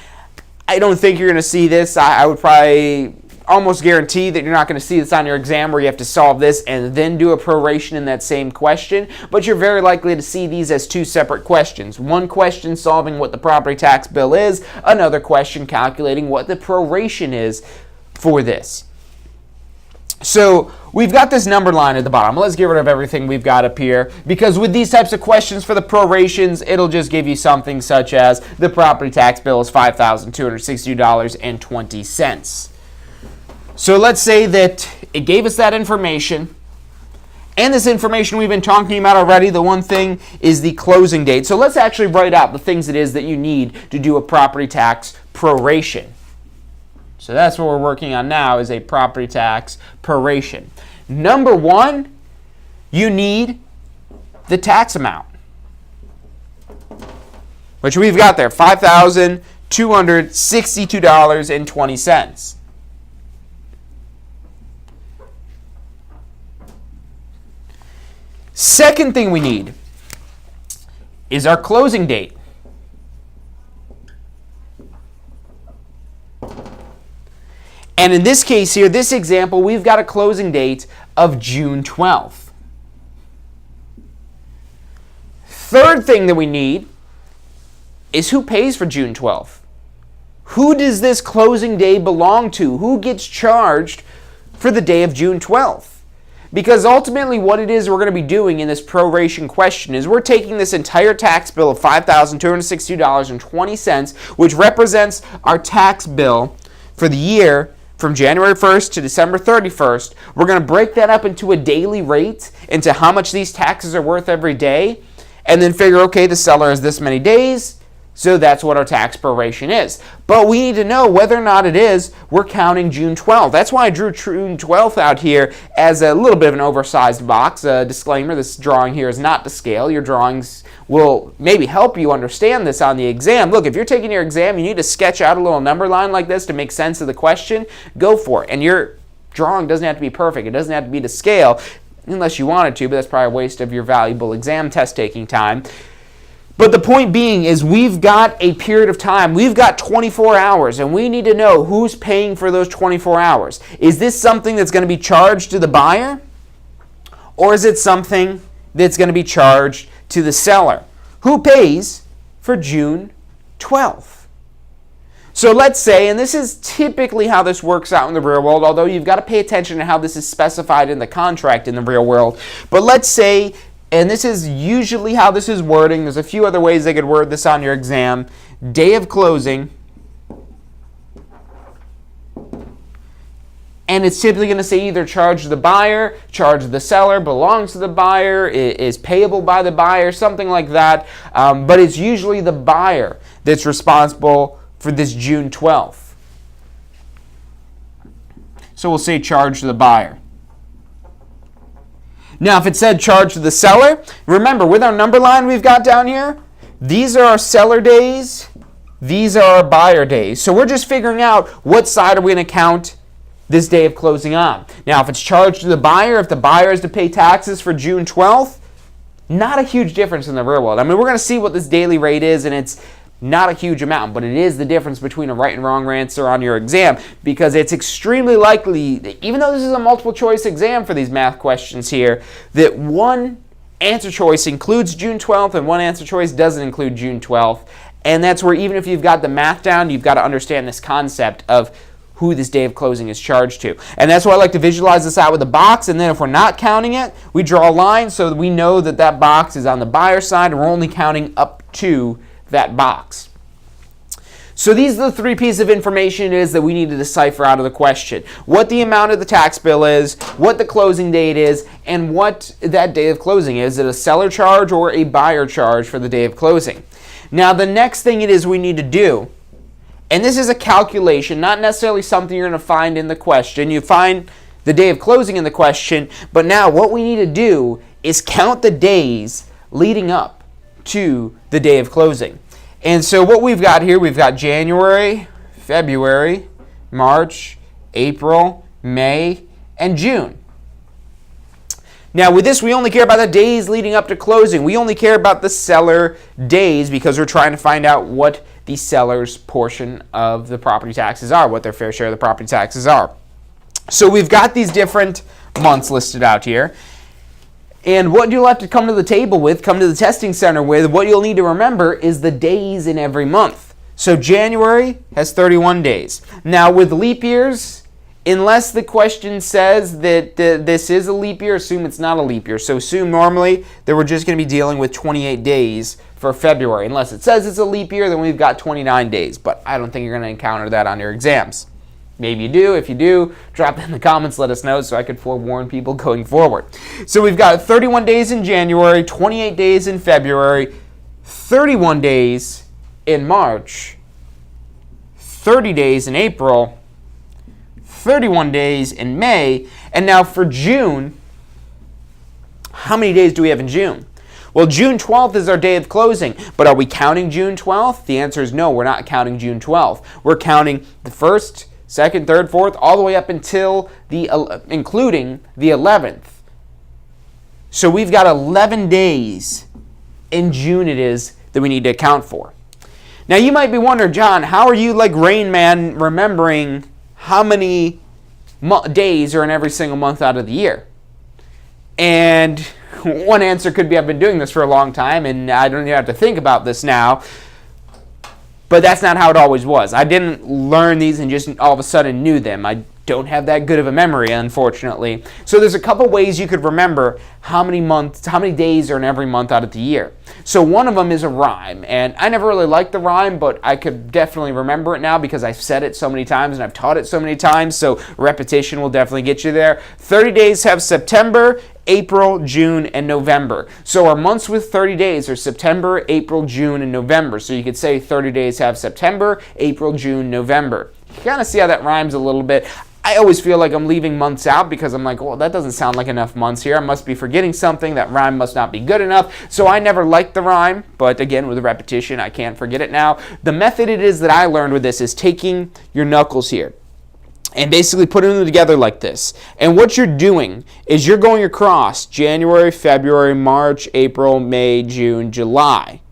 I don't think you're going to see this, I would probably almost guarantee that you're not going to see this on your exam where you have to solve this and then do a proration in that same question, but you're very likely to see these as two separate questions. One question solving what the property tax bill is, another question calculating what the proration is for this. So we've got this number line at the bottom. Let's get rid of everything we've got up here, because with these types of questions for the prorations, it'll just give you something such as the property tax bill is $5,260.20. So let's say that it gave us that information, and this information we've been talking about already. The one thing is the closing date. So let's actually write out the things it is that you need to do a property tax proration. So that's what we're working on now, is a property tax proration. Number one, you need the tax amount, which we've got there, $5,262.20. Second thing we need is our closing date. And in this case here, this example, we've got a closing date of June 12th. Third thing that we need is who pays for June 12th. Who does this closing day belong to? Who gets charged for the day of June 12th? Because ultimately what it is we're going to be doing in this proration question is we're taking this entire tax bill of $5,260.20, which represents our tax bill for the year from January 1st to December 31st. We're going to break that up into a daily rate, into how much these taxes are worth every day, and then figure, okay, the seller has this many days, so that's what our tax proration is. But we need to know whether or not it is we're counting June 12th. That's why I drew June 12th out here as a little bit of an oversized box. A disclaimer, this drawing here is not to scale. Your drawings will maybe help you understand this on the exam. Look, if you're taking your exam, you need to sketch out a little number line like this to make sense of the question, go for it. And your drawing doesn't have to be perfect. It doesn't have to be to scale unless you wanted to, but that's probably a waste of your valuable exam test taking time. But the point being is we've got a period of time. We've got 24 hours, and we need to know who's paying for those 24 hours. Is this something that's going to be charged to the buyer? Or is it something that's going to be charged to the seller? Who pays for June 12th? So let's say, and this is typically how this works out in the real world, although you've got to pay attention to how this is specified in the contract in the real world. But let's say, and this is usually how this is wording. There's a few other ways they could word this on your exam. Day of closing. And it's typically going to say either charge to the buyer, charge to the seller, belongs to the buyer, is payable by the buyer, something like that. But it's usually the buyer that's responsible for this June 12th. So we'll say charge to the buyer. Now, if it said charge to the seller, remember, with our number line we've got down here, these are our seller days, these are our buyer days. So we're just figuring out what side are we going to count this day of closing on. Now, if it's charged to the buyer, if the buyer is to pay taxes for June 12th, not a huge difference in the real world. I mean, we're going to see what this daily rate is, and it's not a huge amount, but it is the difference between a right and wrong answer on your exam, because it's extremely likely that even though this is a multiple choice exam for these math questions here, that one answer choice includes June 12th and one answer choice doesn't include June 12th. And that's where even if you've got the math down, you've got to understand this concept of who this day of closing is charged to. And that's why I like to visualize this out with a box, and then if we're not counting it, we draw a line so that we know that that box is on the buyer side, and we're only counting up to that box. So these are the three pieces of information it is that we need to decipher out of the question. What the amount of the tax bill is, what the closing date is, and what that day of closing is. Is it a seller charge or a buyer charge for the day of closing? Now the next thing it is we need to do, and this is a calculation, not necessarily something you're going to find in the question. You find the day of closing in the question, but now what we need to do is count the days leading up to the day of closing. And so what we've got here, we've got January, February, March, April, May, and June. Now with this, we only care about the days leading up to closing. We only care about the seller days because we're trying to find out what the seller's portion of the property taxes are, what their fair share of the property taxes are. So we've got these different months listed out here. And what you'll have to come to the table with, come to the testing center with, what you'll need to remember is the days in every month. So January has 31 days. Now with leap years, unless the question says that this is a leap year, assume it's not a leap year. So assume normally that we're just going to be dealing with 28 days for February. Unless it says it's a leap year, then we've got 29 days. But I don't think you're going to encounter that on your exams. Maybe you do. If you do, drop it in the comments, let us know so I could forewarn people going forward. So we've got 31 days in January, 28 days in February, 31 days in March, 30 days in April, 31 days in May, and now for June, how many days do we have in June? Well, June 12th is our day of closing, but are we counting June 12th? The answer is no, we're not counting June 12th. We're counting the 1st, 2nd, 3rd, 4th, all the way up until including the 11th. So we've got 11 days in June it is that we need to account for. Now you might be wondering, John, how are you like Rain Man remembering how many days are in every single month out of the year? And one answer could be I've been doing this for a long time and I don't even have to think about this now. But that's not how it always was. I didn't learn these and just all of a sudden knew them. I don't have that good of a memory, unfortunately. So there's a couple ways you could remember how many days are in every month out of the year. So one of them is a rhyme, and I never really liked the rhyme, but I could definitely remember it now because I've said it so many times and I've taught it so many times, so repetition will definitely get you there. 30 days have September, April, June, and November. So our months with 30 days are September, April, June, and November. So you could say 30 days have September, April, June, November. You kind of see how that rhymes a little bit. I always feel like I'm leaving months out because I'm like, well, that doesn't sound like enough months here. I must be forgetting something. That rhyme must not be good enough. So I never liked the rhyme, but again, with repetition, I can't forget it now. The method it is that I learned with this is taking your knuckles here and basically putting them together like this. And what you're doing is you're going across January, February, March, April, May, June, July.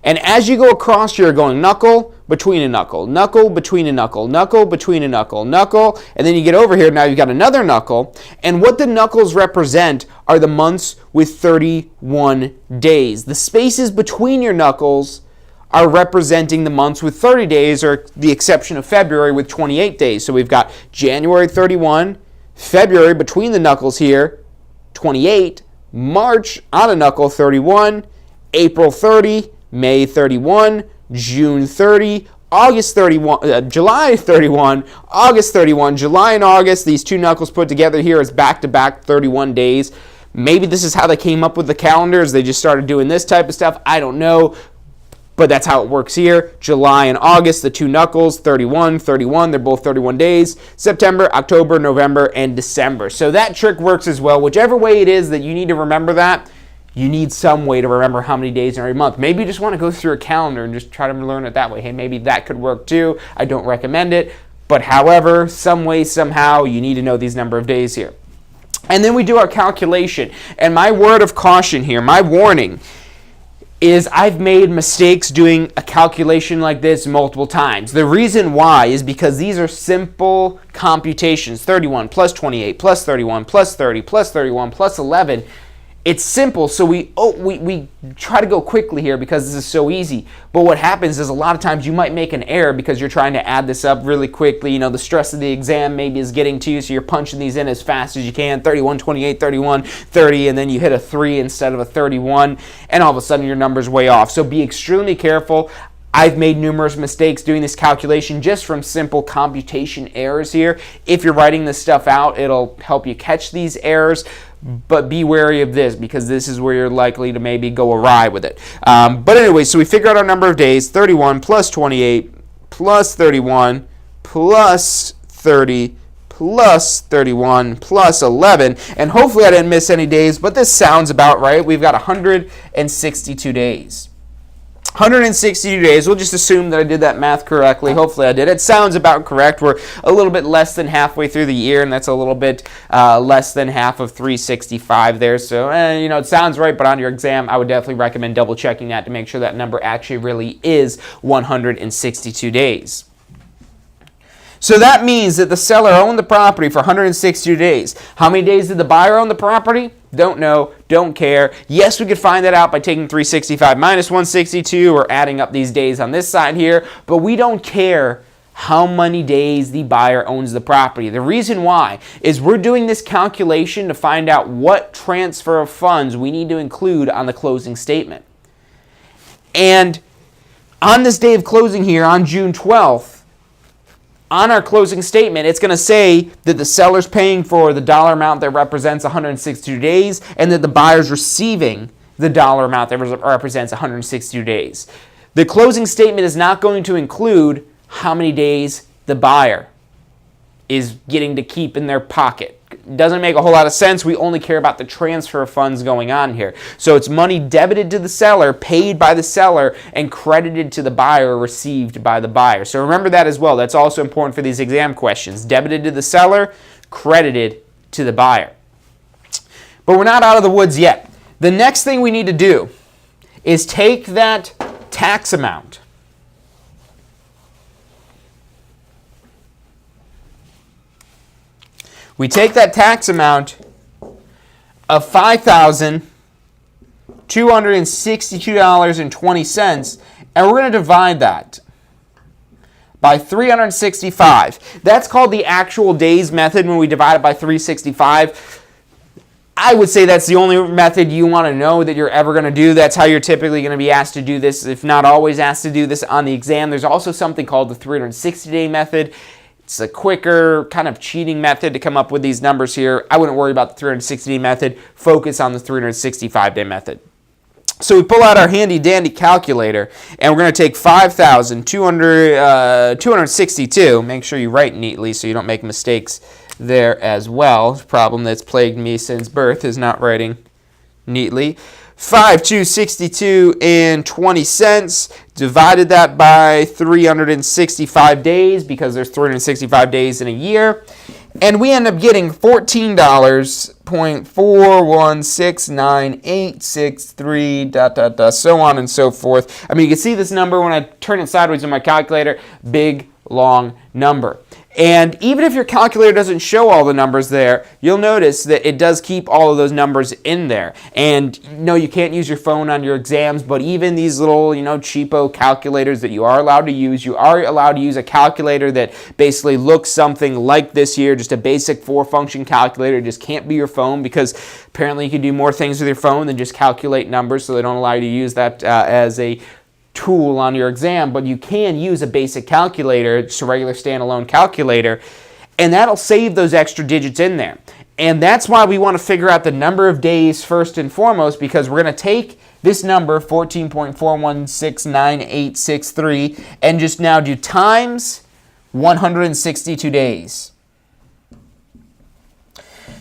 And as you go across, you're going knuckle, between a knuckle, knuckle, between a knuckle, knuckle, between a knuckle, knuckle, and then you get over here, now you've got another knuckle, and what the knuckles represent are the months with 31 days. The spaces between your knuckles are representing the months with 30 days, or the exception of February with 28 days. So we've got January 31, February between the knuckles here, 28, March on a knuckle, 31, April 30, May 31, June 30, August 31, July 31, August 31, July and August, these two knuckles put together here is back-to-back 31 days. Maybe this is how they came up with the calendars. They just started doing this type of stuff. I don't know, but that's how it works here. July and August, the two knuckles, 31, 31, they're both 31 days. September, October, November, and December. So that trick works as well. Whichever way it is that you need to remember that, you need some way to remember how many days in every month. Maybe you just want to go through a calendar and just try to learn it that way. Hey, maybe that could work too. I don't recommend it. But however, some way, somehow, you need to know these number of days here. And then we do our calculation. And my word of caution here, my warning, is I've made mistakes doing a calculation like this multiple times. The reason why is because these are simple computations. 31 plus 28 plus 31 plus 30 plus 31 plus 11. It's simple, so we try to go quickly here because this is so easy. But what happens is a lot of times you might make an error because you're trying to add this up really quickly. You know, the stress of the exam maybe is getting to you, so you're punching these in as fast as you can. 31, 28, 31, 30, and then you hit a 3 instead of a 31, and all of a sudden your number's way off. So be extremely careful. I've made numerous mistakes doing this calculation just from simple computation errors here. If you're writing this stuff out, it'll help you catch these errors. But be wary of this because this is where you're likely to maybe go awry with it. But anyway, so we figure out our number of days, 31 plus 28 plus 31 plus 30 plus 31 plus 11. And hopefully I didn't miss any days, but this sounds about right. We've got 162 days. 162 days. We'll just assume that I did that math correctly. Hopefully I did. It sounds about correct. We're a little bit less than halfway through the year, and that's a little bit less than half of 365 there. So, you know, it sounds right, but on your exam, I would definitely recommend double checking that to make sure that number actually really is 162 days. So that means that the seller owned the property for 162 days. How many days did the buyer own the property? Don't know, don't care. Yes, we could find that out by taking 365 minus 162 or adding up these days on this side here, but we don't care how many days the buyer owns the property. The reason why is we're doing this calculation to find out what transfer of funds we need to include on the closing statement. And on this day of closing here, on June 12th, on our closing statement, it's going to say that the seller's paying for the dollar amount that represents 162 days and that the buyer's receiving the dollar amount that represents 162 days. The closing statement is not going to include how many days the buyer is getting to keep in their pocket. Doesn't make a whole lot of sense. We only care about the transfer of funds going on here. So it's money debited to the seller, paid by the seller, and credited to the buyer, received by the buyer. So remember that as well. That's also important for these exam questions. Debited to the seller, credited to the buyer. But we're not out of the woods yet. The next thing we need to do is take that tax amount. We take that tax amount of $5,262.20 and we're going to divide that by 365. That's called the actual days method when we divide it by 365. I would say that's the only method you want to know that you're ever going to do. That's how you're typically going to be asked to do this, if not always asked to do this on the exam. There's also something called the 360-day method. It's a quicker kind of cheating method to come up with these numbers here. I wouldn't worry about the 360-day method. Focus on the 365-day method. So we pull out our handy dandy calculator and we're going to take 5,262. Make sure you write neatly so you don't make mistakes there as well. The problem that's plagued me since birth is not writing neatly. 5,262.20. Divided that by 365 days because there's 365 days in a year. And we end up getting $14.4169,863, so on and so forth. I mean, you can see this number when I turn it sideways on my calculator. Big, long number. And even if your calculator doesn't show all the numbers there, you'll notice that it does keep all of those numbers in there. And no, you can't use your phone on your exams, but even these little, cheapo calculators that you are allowed to use, you are allowed to use a calculator that basically looks something like this here, just a basic 4-function calculator. It just can't be your phone because apparently you can do more things with your phone than just calculate numbers, so they don't allow you to use that as a tool on your exam, but you can use a basic calculator, just a regular standalone calculator, and that'll save those extra digits in there. And that's why we want to figure out the number of days first and foremost, because we're going to take this number, 14.4169,863, and just now do times 162 days.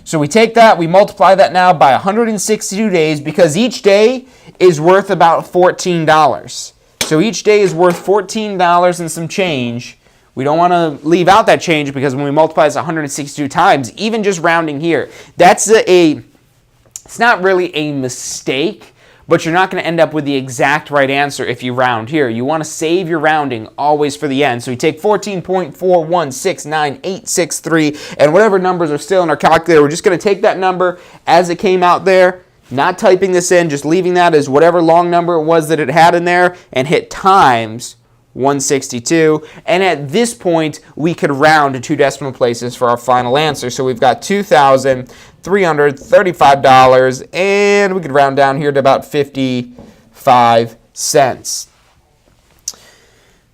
So we take that, we multiply that now by 162 days because each day is worth about $14. So each day is worth $14 and some change. We don't want to leave out that change because when we multiply this 162 times, even just rounding here, it's not really a mistake, but you're not going to end up with the exact right answer if you round here. You want to save your rounding always for the end. So we take 14.4169863, and whatever numbers are still in our calculator, we're just going to take that number as it came out there, not typing this in, just leaving that as whatever long number it was that it had in there, and hit times 162. And at this point, we could round to 2 decimal places for our final answer. So we've got $2,335, and we could round down here to about 55 cents.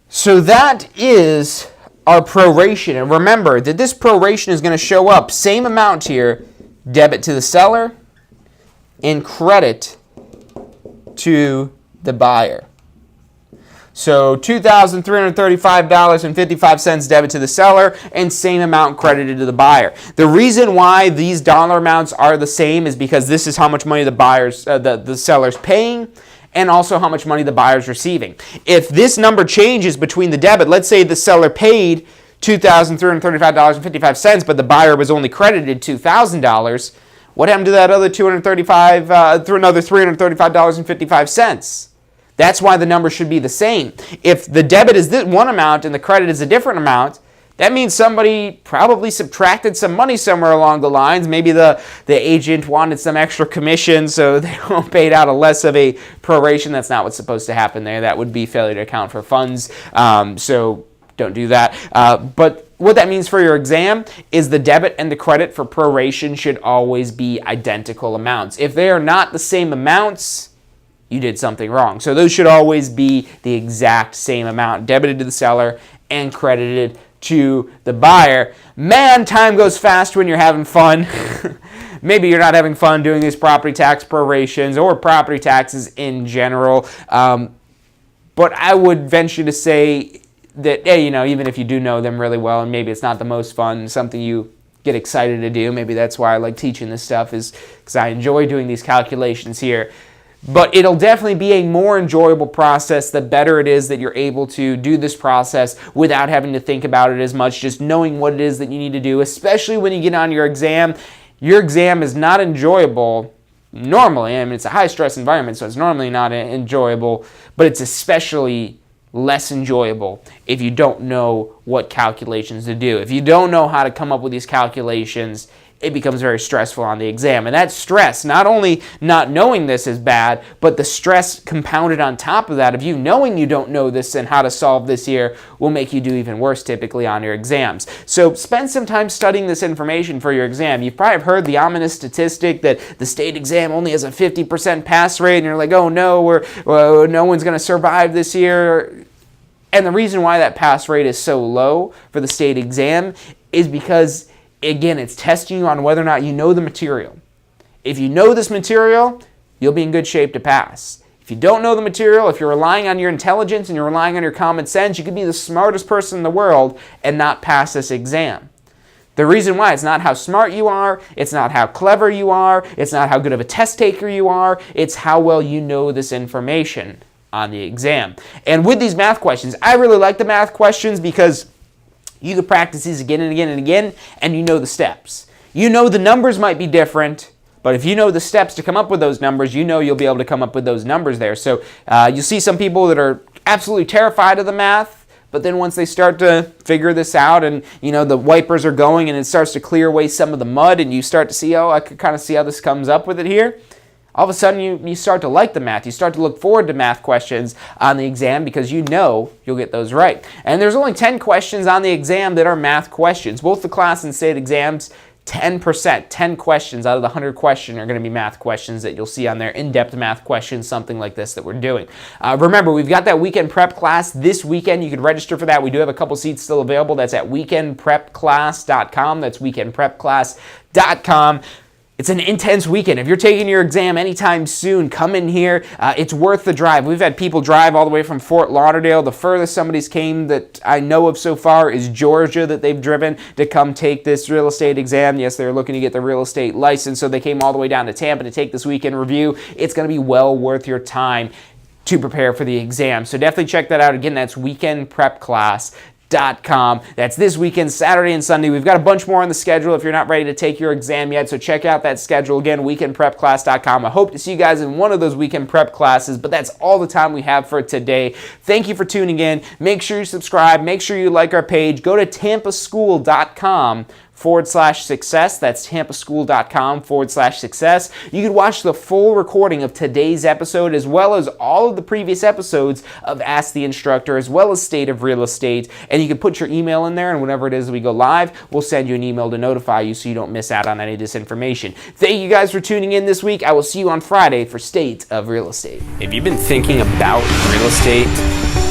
So that is our proration. And remember that this proration is going to show up, same amount here, debit to the seller and credit to the buyer. So $2,335.55 debit to the seller and same amount credited to the buyer. The reason why these dollar amounts are the same is because this is how much money the seller's paying and also how much money the buyer's receiving. If this number changes between the debit, let's say the seller paid $2,335.55, but the buyer was only credited $2,000, what happened to that other $335.55? That's why the number should be the same. If the debit is this one amount and the credit is a different amount, that means somebody probably subtracted some money somewhere along the lines. Maybe the agent wanted some extra commission, so they paid out a less of a proration. That's not what's supposed to happen there. That would be failure to account for funds. So don't do that. But what that means for your exam is the debit and the credit for proration should always be identical amounts. If they are not the same amounts, you did something wrong. So those should always be the exact same amount, debited to the seller and credited to the buyer. Man, time goes fast when you're having fun. Maybe you're not having fun doing these property tax prorations or property taxes in general. But I would venture to say that, even if you do know them really well and maybe it's not the most fun, something you get excited to do, maybe that's why I like teaching this stuff, is because I enjoy doing these calculations here. But it'll definitely be a more enjoyable process the better it is that you're able to do this process without having to think about it as much, just knowing what it is that you need to do, especially when you get on your exam. Your exam is not enjoyable normally. I mean, it's a high-stress environment, so it's normally not enjoyable, but it's especially less enjoyable if you don't know what calculations to do. If you don't know how to come up with these calculations, it becomes very stressful on the exam. And that stress, not only not knowing this is bad, but the stress compounded on top of that of you knowing you don't know this and how to solve this here will make you do even worse typically on your exams. So spend some time studying this information for your exam. You've probably heard the ominous statistic that the state exam only has a 50% pass rate, and you're like, oh no, no one's going to survive this year. And the reason why that pass rate is so low for the state exam is because, again, it's testing you on whether or not you know the material. If you know this material, you'll be in good shape to pass. If you don't know the material, if you're relying on your intelligence and you're relying on your common sense, you could be the smartest person in the world and not pass this exam. The reason why, it's not how smart you are, it's not how clever you are, it's not how good of a test taker you are, it's how well you know this information on the exam. And with these math questions, I really like the math questions because you can practice these again and again and again, and you know the steps. You know the numbers might be different, but if you know the steps to come up with those numbers, you know you'll be able to come up with those numbers there. So you'll see some people that are absolutely terrified of the math, but then once they start to figure this out and, the wipers are going and it starts to clear away some of the mud and you start to see, I could kind of see how this comes up with it here. All of a sudden, you start to like the math. You start to look forward to math questions on the exam because you know you'll get those right. And there's only 10 questions on the exam that are math questions. Both the class and state exams, 10%, 10 questions out of the 100 questions are going to be math questions that you'll see on there, in-depth math questions, something like this that we're doing. Remember, we've got that weekend prep class this weekend. You can register for that. We do have a couple seats still available. That's at weekendprepclass.com. That's weekendprepclass.com. It's an intense weekend. If you're taking your exam anytime soon, come in here. It's worth the drive. We've had people drive all the way from Fort Lauderdale. The furthest somebody's came that I know of so far is Georgia, that they've driven to come take this real estate exam. Yes, they're looking to get the real estate license, so they came all the way down to Tampa to take this weekend review. It's going to be well worth your time to prepare for the exam. So definitely check that out. Again, that's weekendprepclass.com. That's this weekend, Saturday and Sunday. We've got a bunch more on the schedule if you're not ready to take your exam yet, so check out that schedule. Again, weekendprepclass.com. I hope to see you guys in one of those weekend prep classes, but that's all the time we have for today. Thank you for tuning in. Make sure you subscribe. Make sure you like our page. Go to tampaschool.com/success. That's tampaschool.com/success. You can watch the full recording of today's episode as well as all of the previous episodes of Ask the Instructor as well as State of Real Estate. And you can put your email in there, and whenever it is we go live, we'll send you an email to notify you so you don't miss out on any of this information. Thank you guys for tuning in this week. I will see you on Friday for State of Real Estate. If you've been thinking about real estate,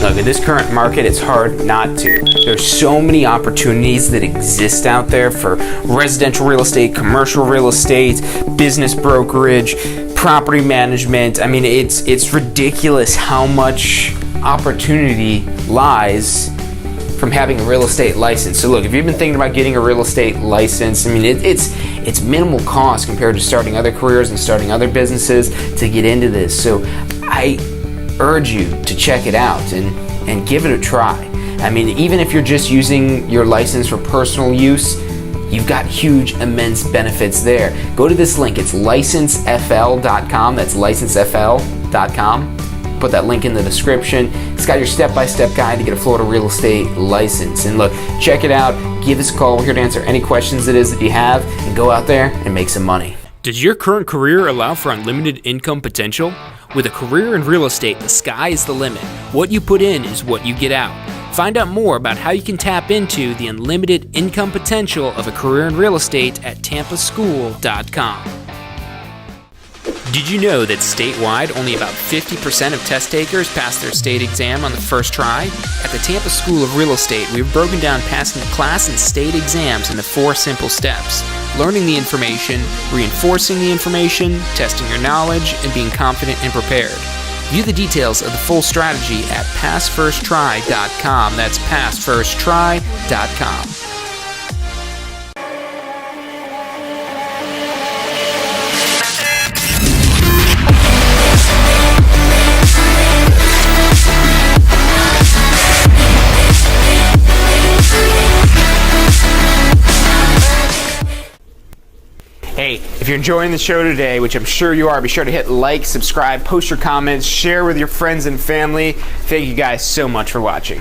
look, in this current market, it's hard not to. There's so many opportunities that exist out there for residential real estate, commercial real estate, business brokerage, property management. I mean, it's ridiculous how much opportunity lies from having a real estate license. So look, if you've been thinking about getting a real estate license, I mean, it's minimal cost compared to starting other careers and starting other businesses to get into this. So I urge you to check it out and give it a try. I mean, even if you're just using your license for personal use, you've got huge, immense benefits there. Go to this link. It's licensefl.com. That's licensefl.com. Put that link in the description. It's got your step-by-step guide to get a Florida real estate license. And look, check it out. Give us a call. We're here to answer any questions it is that you have, and go out there and make some money. Does your current career allow for unlimited income potential? With a career in real estate, the sky is the limit. What you put in is what you get out. Find out more about how you can tap into the unlimited income potential of a career in real estate at tampaschool.com. Did you know that statewide only about 50% of test takers pass their state exam on the first try? At the Tampa School of Real Estate, we've broken down passing the class and state exams into 4 simple steps: learning the information, reinforcing the information, testing your knowledge, and being confident and prepared. View the details of the full strategy at passfirsttry.com. That's passfirsttry.com. Hey, if you're enjoying the show today, which I'm sure you are, be sure to hit like, subscribe, post your comments, share with your friends and family. Thank you guys so much for watching.